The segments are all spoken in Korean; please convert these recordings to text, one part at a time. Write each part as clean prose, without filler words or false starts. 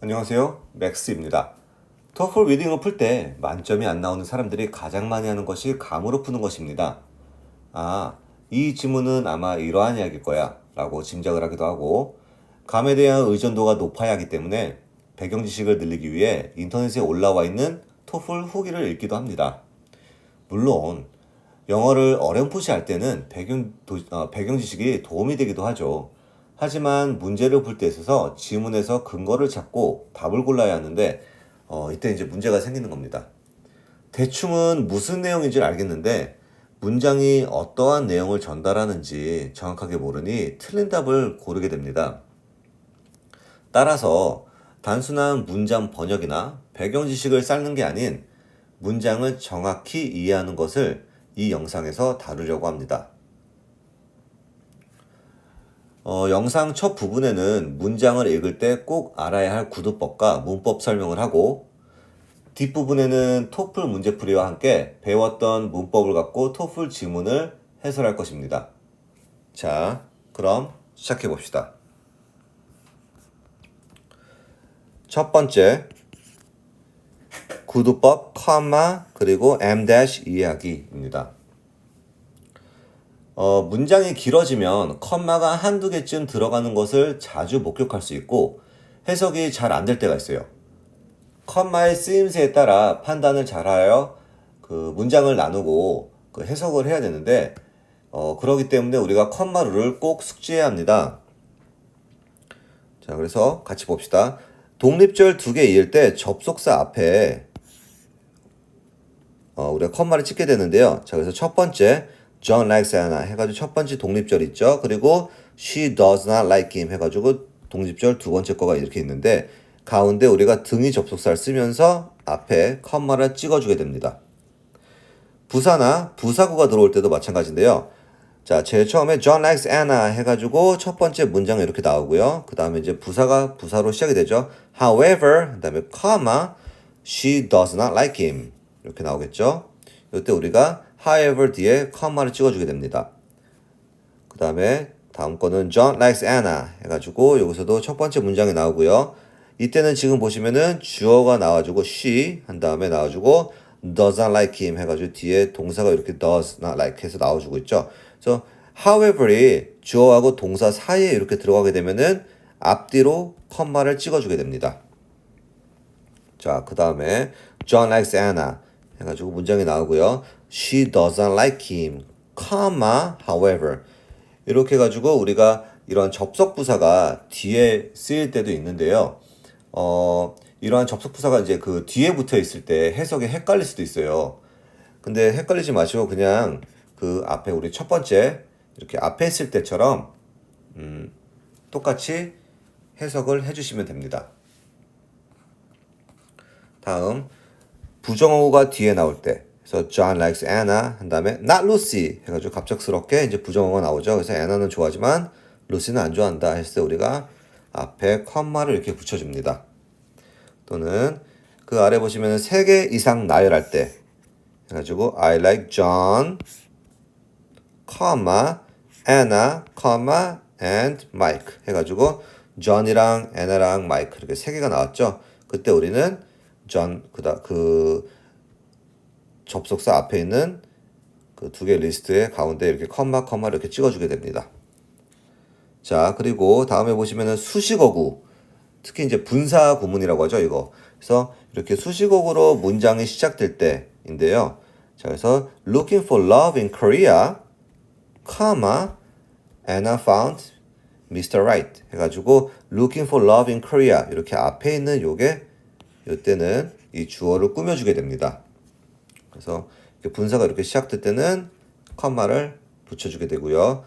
안녕하세요. 맥스입니다. 토플 리딩을 풀 때 만점이 안 나오는 사람들이 가장 많이 하는 것이 감으로 푸는 것입니다. 아, 이 지문은 아마 이러한 이야기일 거야 라고 짐작을 하기도 하고, 감에 대한 의존도가 높아야 하기 때문에 배경 지식을 늘리기 위해 인터넷에 올라와 있는 토플 후기를 읽기도 합니다. 물론 영어를 어렴풋이 할 때는 배경 지식이 도움이 되기도 하죠. 하지만 문제를 풀 때 있어서 지문에서 근거를 찾고 답을 골라야 하는데 이때 이제 문제가 생기는 겁니다. 대충은 무슨 내용인지 알겠는데 문장이 어떠한 내용을 전달하는지 정확하게 모르니 틀린 답을 고르게 됩니다. 따라서 단순한 문장 번역이나 배경 지식을 쌓는 게 아닌 문장을 정확히 이해하는 것을 이 영상에서 다루려고 합니다. 영상 첫 부분에는 문장을 읽을 때 꼭 알아야 할 구두법과 문법 설명을 하고, 뒷부분에는 토플 문제풀이와 함께 배웠던 문법을 갖고 토플 지문을 해설할 것입니다. 자, 그럼 시작해 봅시다. 첫 번째, 구두법, 컴마, 그리고 M- 이야기입니다. 문장이 길어지면 컴마가 한두 개쯤 들어가는 것을 자주 목격할 수 있고 해석이 잘 안 될 때가 있어요. 컴마의 쓰임새에 따라 판단을 잘하여 그 문장을 나누고 그 해석을 해야 되는데 그러기 때문에 우리가 컴마 룰을 꼭 숙지해야 합니다. 자, 그래서 같이 봅시다. 독립절 두 개 이을 때 접속사 앞에 우리가 컴마를 찍게 되는데요. 자, 그래서 첫 번째 John likes Anna 해가지고 첫 번째 독립절 있죠. 그리고 She does not like him 해가지고 독립절 두 번째 거가 이렇게 있는데 가운데 우리가 등위 접속사를 쓰면서 앞에 컴마를 찍어주게 됩니다. 부사나 부사구가 들어올 때도 마찬가지인데요. 자, 제일 처음에 John likes Anna 해가지고 첫 번째 문장이 이렇게 나오고요. 그 다음에 이제 부사가 부사로 시작이 되죠. However, 그 다음에 comma, she does not like him 이렇게 나오겠죠. 이때 우리가 however 뒤에 컴마를 찍어주게 됩니다. 그 다음에 다음 거는 John likes Anna 해가지고 여기서도 첫 번째 문장이 나오고요. 이때는 지금 보시면은 주어가 나와주고 she 한 다음에 나와주고 does not like him 해가지고 뒤에 동사가 이렇게 does not like 해서 나와주고 있죠. 그래서 however이 주어하고 동사 사이에 이렇게 들어가게 되면은 앞뒤로 컴마를 찍어주게 됩니다. 자, 그 다음에 John likes Anna 해가지고 문장이 나오고요. She doesn't like him, comma, however 이렇게 해가지고 우리가 이런 접속 부사가 뒤에 쓰일 때도 있는데요. 이러한 접속 부사가 이제 그 뒤에 붙어 있을 때 해석이 헷갈릴 수도 있어요. 근데 헷갈리지 마시고 그냥 그 앞에 우리 첫 번째 이렇게 앞에 있을 때처럼 똑같이 해석을 해주시면 됩니다. 다음 부정어구가 뒤에 나올 때 그래서 John likes Anna 한 다음에 not Lucy 해가지고 갑작스럽게 이제 부정어가 나오죠. 그래서 Anna는 좋아하지만 루시는 안 좋아한다 했을 때 우리가 앞에 컴마를 이렇게 붙여줍니다. 또는 그 아래 보시면 3개 이상 나열할 때 해가지고 I like John, Anna, and Mike 해가지고 John이랑 Anna랑 Mike 이렇게 3개가 나왔죠. 그때 우리는 John 그 접속사 앞에 있는 그 2개 리스트의 가운데 이렇게 컴마 이렇게 찍어주게 됩니다. 자, 그리고 다음에 보시면은 수식어구, 특히 이제 분사 구문이라고 하죠, 이거. 그래서 이렇게 수식어구로 문장이 시작될 때인데요. 자, 그래서 looking for love in Korea, Anna found Mr. Right 해가지고 looking for love in Korea 이렇게 앞에 있는 요게 이때는 이 주어를 꾸며주게 됩니다. 그래서 분사가 이렇게 시작될 때는 컴마를 붙여주게 되고요.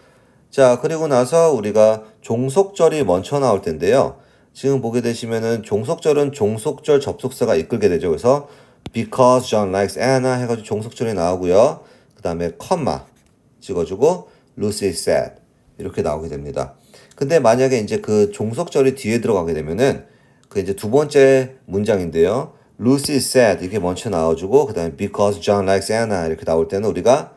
자, 그리고 나서 우리가 종속절이 먼저 나올 텐데요. 지금 보게 되시면은 종속절은 종속절 접속사가 이끌게 되죠. 그래서 because John likes Anna 해가지고 종속절이 나오고요. 그 다음에 컴마 찍어주고 Lucy said 이렇게 나오게 됩니다. 근데 만약에 이제 그 종속절이 뒤에 들어가게 되면은 그 이제 두 번째 문장인데요. Lucy said 이렇게 먼저 나와주고 그 다음에 because John likes Anna 이렇게 나올 때는 우리가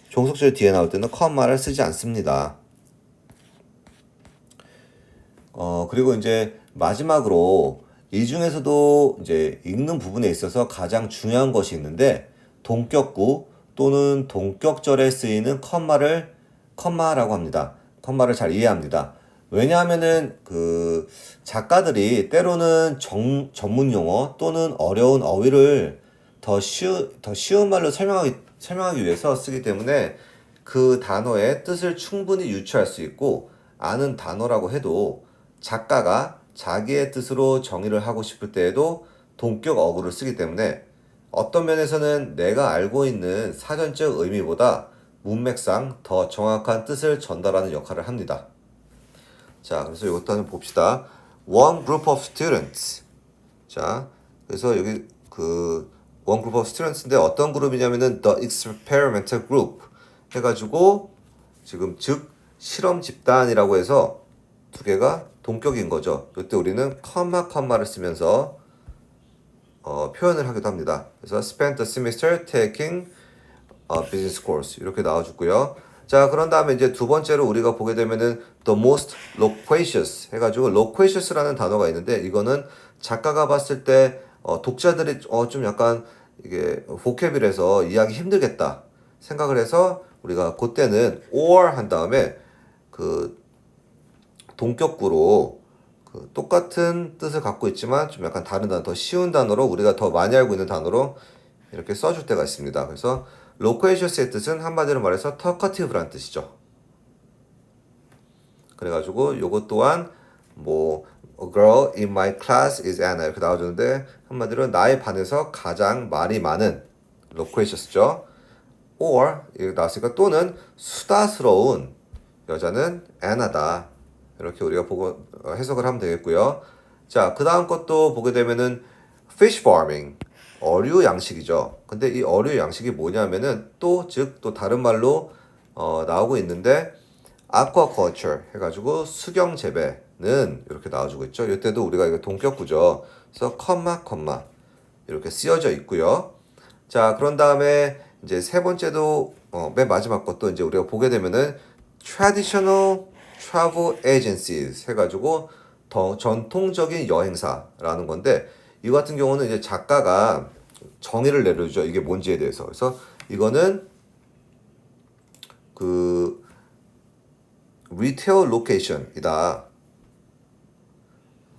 종속절 뒤에 나올 때는 컴마를 쓰지 않습니다. 그리고 이제 마지막으로 이 중에서도 이제 읽는 부분에 있어서 가장 중요한 것이 있는데 동격구 또는 동격절에 쓰이는 컴마라고 합니다. 컴마를 잘 이해합니다. 왜냐하면은 그 작가들이 때로는 전문 용어 또는 어려운 어휘를 더 쉬운 말로 설명하기 위해서 쓰기 때문에 그 단어의 뜻을 충분히 유추할 수 있고 아는 단어라고 해도 작가가 자기의 뜻으로 정의를 하고 싶을 때에도 동격 어구를 쓰기 때문에 어떤 면에서는 내가 알고 있는 사전적 의미보다 문맥상 더 정확한 뜻을 전달하는 역할을 합니다. 자, 그래서 이것도 한번 봅시다. One group of students. 자, 그래서 여기 one group of students인데 어떤 그룹이냐면은 the experimental group 해가지고 지금 즉 실험 집단이라고 해서 두 개가 동격인 거죠. 이때 우리는 컴마를 쓰면서 표현을 하기도 합니다. 그래서 spent the semester taking a business course 이렇게 나와주고요. 자, 그런 다음에 이제 두 번째로 우리가 보게 되면은 the most loquacious 해가지고 loquacious라는 단어가 있는데 이거는 작가가 봤을 때 독자들이 좀 약간 이게 보캡이라서 이해하기 힘들겠다 생각을 해서 우리가 그때는 or 한 다음에 그 동격구로 그 똑같은 뜻을 갖고 있지만 좀 약간 다른 단어, 더 쉬운 단어로 우리가 더 많이 알고 있는 단어로 이렇게 써줄 때가 있습니다. 그래서 loquacious의 뜻은 한마디로 말해서 talkative라는 뜻이죠. 그래가지고 요것 또한 뭐 a girl in my class is Anna 이렇게 나와주는데 한마디로 나의 반에서 가장 말이 많은 loquacious죠. or 이렇게 나왔으니까 또는 수다스러운 여자는 Anna다. 이렇게 우리가 보고 해석을 하면 되겠고요. 자, 그 다음 것도 보게 되면은 fish farming 어류 양식이죠. 근데 이 어류 양식이 뭐냐면은 또 즉 또 다른 말로 나오고 있는데 aquaculture 해가지고 수경 재배는 이렇게 나와주고 있죠. 이때도 우리가 이거 동격구죠. 그래서 컴마 이렇게 쓰여져 있고요. 자, 그런 다음에 이제 세 번째도 맨 마지막 것도 이제 우리가 보게 되면은 traditional travel agencies 해가지고 더 전통적인 여행사라는 건데 이 같은 경우는 이제 작가가 정의를 내려주죠. 이게 뭔지에 대해서. 그래서 이거는 그 retail location이다.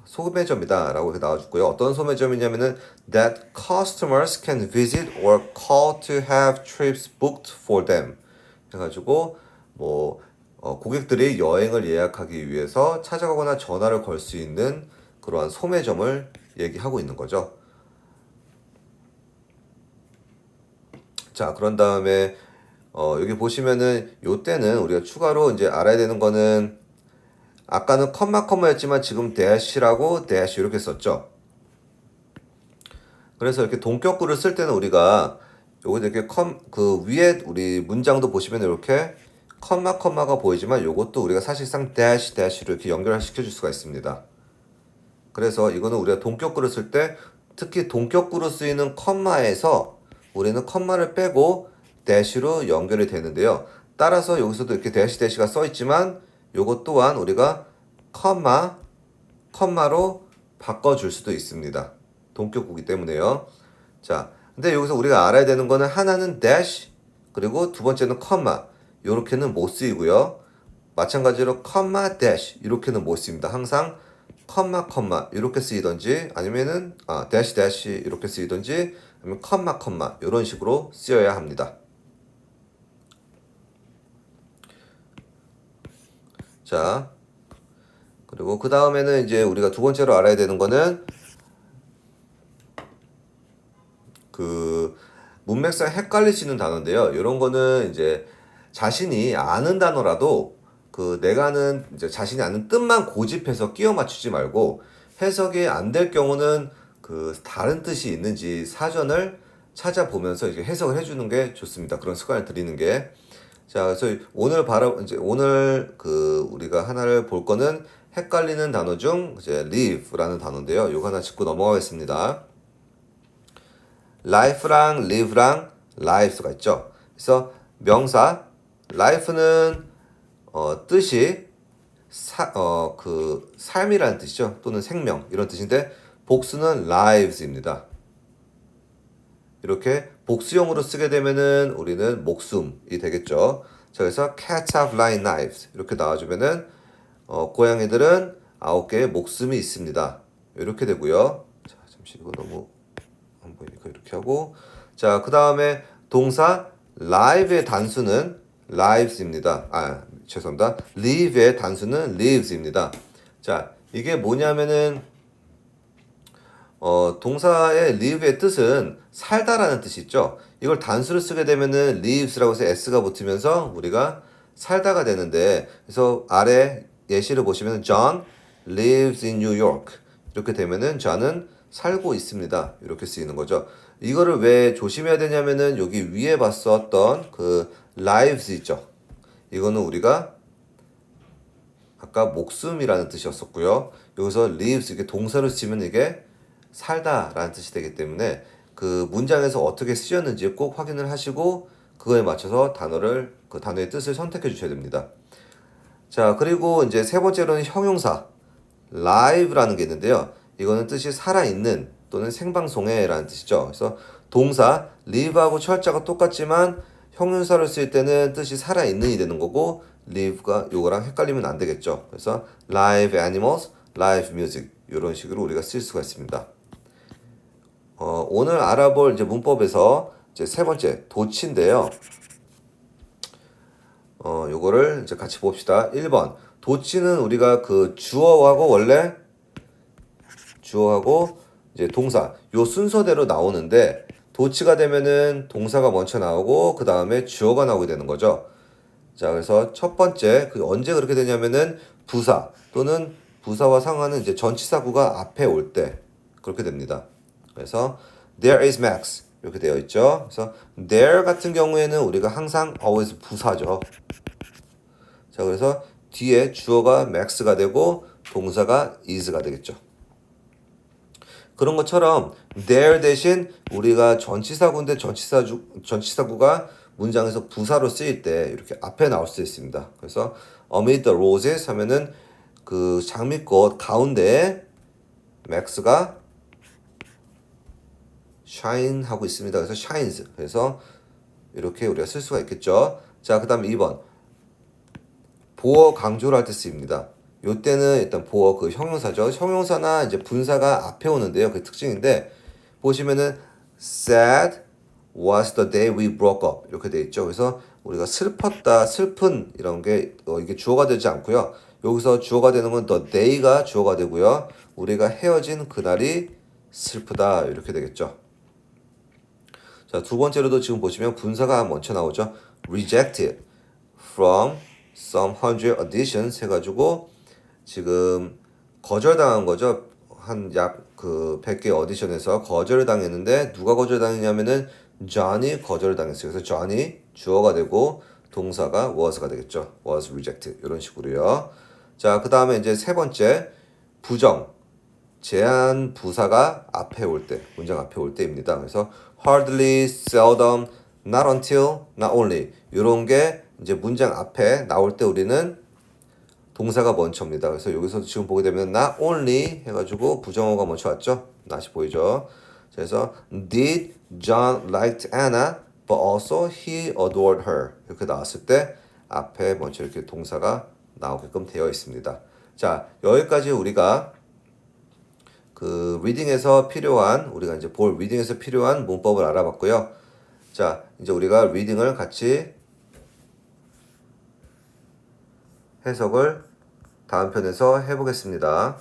소매점이다 라고 이렇게 나와줬고요. 어떤 소매점이냐면은 that customers can visit or call to have trips booked for them 해가지고 뭐 고객들이 여행을 예약하기 위해서 찾아가거나 전화를 걸 수 있는 그러한 소매점을 얘기하고 있는 거죠. 자, 그런 다음에 여기 보시면은 요 때는 우리가 추가로 이제 알아야 되는 거는 아까는 컴마였지만 지금 대시라고 대시 이렇게 썼죠. 그래서 이렇게 동격구를 쓸 때는 우리가 요거 이렇게 그 위에 우리 문장도 보시면 이렇게 컴마가 보이지만 요것도 우리가 사실상 대시로 이렇게 연결시켜 줄 수가 있습니다. 그래서 이거는 우리가 동격구를 쓸 때 특히 동격구로 쓰이는 컴마에서 우리는 컴마를 빼고 대시로 연결이 되는데요. 따라서 여기서도 이렇게 대시가 써 있지만 요것 또한 우리가 컴마로 바꿔줄 수도 있습니다. 동격구기 때문에요. 자, 근데 여기서 우리가 알아야 되는 거는 하나는 dash 그리고 두 번째는 컴마 요렇게는 못 쓰이고요. 마찬가지로 컴마 dash 이렇게는 못 쓰입니다. 항상 컴마 이렇게 쓰이던지 아니면은 dash 이렇게 쓰이던지 아니면 컴마 이런 식으로 쓰여야 합니다. 자, 그리고 그 다음에는 이제 우리가 두 번째로 알아야 되는 거는 그 문맥상 헷갈릴 수 있는 단어인데요. 이런 거는 이제 자신이 아는 단어라도 그 내가 아는 이제 자신이 아는 뜻만 고집해서 끼워 맞추지 말고 해석이 안 될 경우는 그 다른 뜻이 있는지 사전을 찾아보면서 이제 해석을 해주는 게 좋습니다. 그런 습관을 들이는 게. 자, 그래서 오늘 그 우리가 하나를 볼 거는 헷갈리는 단어 중 이제 live라는 단어인데요. 요거 하나 짚고 넘어가겠습니다. life랑 live랑 lives가 있죠. 그래서 명사 life는 뜻이 그 삶이라는 뜻이죠. 또는 생명 이런 뜻인데 복수는 lives입니다. 이렇게 복수형으로 쓰게 되면은 우리는 목숨이 되겠죠. 자, 그래서 cats have nine lives 이렇게 나와주면은 고양이들은 9개의 목숨이 있습니다. 이렇게 되고요. 자, 잠시 이거 너무 안 보이니까 이렇게 하고, 자, 그 다음에 동사 live의 단수는 lives입니다. 죄송합니다. live의 단수는 lives입니다. 자, 이게 뭐냐면은 동사의 live의 뜻은 살다라는 뜻이 있죠. 이걸 단수로 쓰게 되면은 lives라고 해서 s가 붙으면서 우리가 살다가 되는데, 그래서 아래 예시를 보시면 John lives in New York 이렇게 되면은 John은 살고 있습니다. 이렇게 쓰이는 거죠. 이거를 왜 조심해야 되냐면은 여기 위에 봤었던 그 lives 있죠. 이거는 우리가 아까 목숨이라는 뜻이었었고요. 여기서 lives 이게 동사를 쓰면 이게 살다라는 뜻이 되기 때문에 그 문장에서 어떻게 쓰였는지 꼭 확인을 하시고 그거에 맞춰서 그 단어의 뜻을 선택해 주셔야 됩니다. 자, 그리고 이제 세 번째로는 형용사 live라는 게 있는데요. 이거는 뜻이 살아있는 또는 생방송해라는 뜻이죠. 그래서 동사 live하고 철자가 똑같지만 형용사를 쓸 때는 뜻이 살아있는이 되는 거고 live가 요거랑 헷갈리면 안 되겠죠. 그래서 live animals, live music 이런 식으로 우리가 쓸 수가 있습니다. 오늘 알아볼 이제 문법에서 이제 세 번째 도치인데요. 요거를 이제 같이 봅시다. 1번. 도치는 우리가 그 주어하고 원래 주어하고 이제 동사 요 순서대로 나오는데 도치가 되면은 동사가 먼저 나오고 그 다음에 주어가 나오게 되는 거죠. 자, 그래서 첫 번째 그 언제 그렇게 되냐면은 부사 또는 부사와 상하는 이제 전치사구가 앞에 올 때 그렇게 됩니다. 그래서 there is Max 이렇게 되어 있죠. 그래서 there 같은 경우에는 우리가 항상 always 부사죠. 자, 그래서 뒤에 주어가 max가 되고 동사가 is가 되겠죠. 그런 것처럼 there 대신 우리가 전치사구인데 전치사구가 문장에서 부사로 쓰일 때 이렇게 앞에 나올 수 있습니다. 그래서 amid the roses 하면은 그 장미꽃 가운데에 max가 shine 하고 있습니다. 그래서 shines. 그래서 이렇게 우리가 쓸 수가 있겠죠. 자, 그 다음 2번. 보어 강조를 할 때 쓰입니다. 요때는 일단 보어 그 형용사죠. 형용사나 이제 분사가 앞에 오는데요. 그 특징인데 보시면은 sad was the day we broke up 이렇게 돼 있죠. 그래서 우리가 슬펐다, 슬픈 이런 게 이게 주어가 되지 않고요. 여기서 주어가 되는 건 the day가 주어가 되고요. 우리가 헤어진 그날이 슬프다 이렇게 되겠죠. 자, 두 번째로도 지금 보시면 분사가 먼저 나오죠. rejected from some hundred auditions 해가지고 지금 거절당한 거죠. 한 약 그 100개 오디션에서 거절을 당했는데 누가 거절당했냐면은 John이 거절을 당했어요. 그래서 John이 주어가 되고 동사가 was가 되겠죠. was rejected 이런 식으로요. 자, 그 다음에 이제 세 번째 부정 제한 부사가 앞에 올 때, 문장 앞에 올 때입니다. 그래서 hardly, seldom, not until, not only 이런 게 이제 문장 앞에 나올 때 우리는 동사가 먼저입니다. 그래서 여기서 지금 보게 되면 not only 해가지고 부정어가 먼저 왔죠. not이 보이죠. 그래서 did John liked Anna, but also he adored her 이렇게 나왔을 때 앞에 먼저 이렇게 동사가 나오게끔 되어 있습니다. 자, 여기까지 우리가 그 리딩에서 필요한 우리가 이제 볼 리딩에서 필요한 문법을 알아봤고요. 자, 이제 우리가 리딩을 같이 해석을 다음 편에서 해보겠습니다.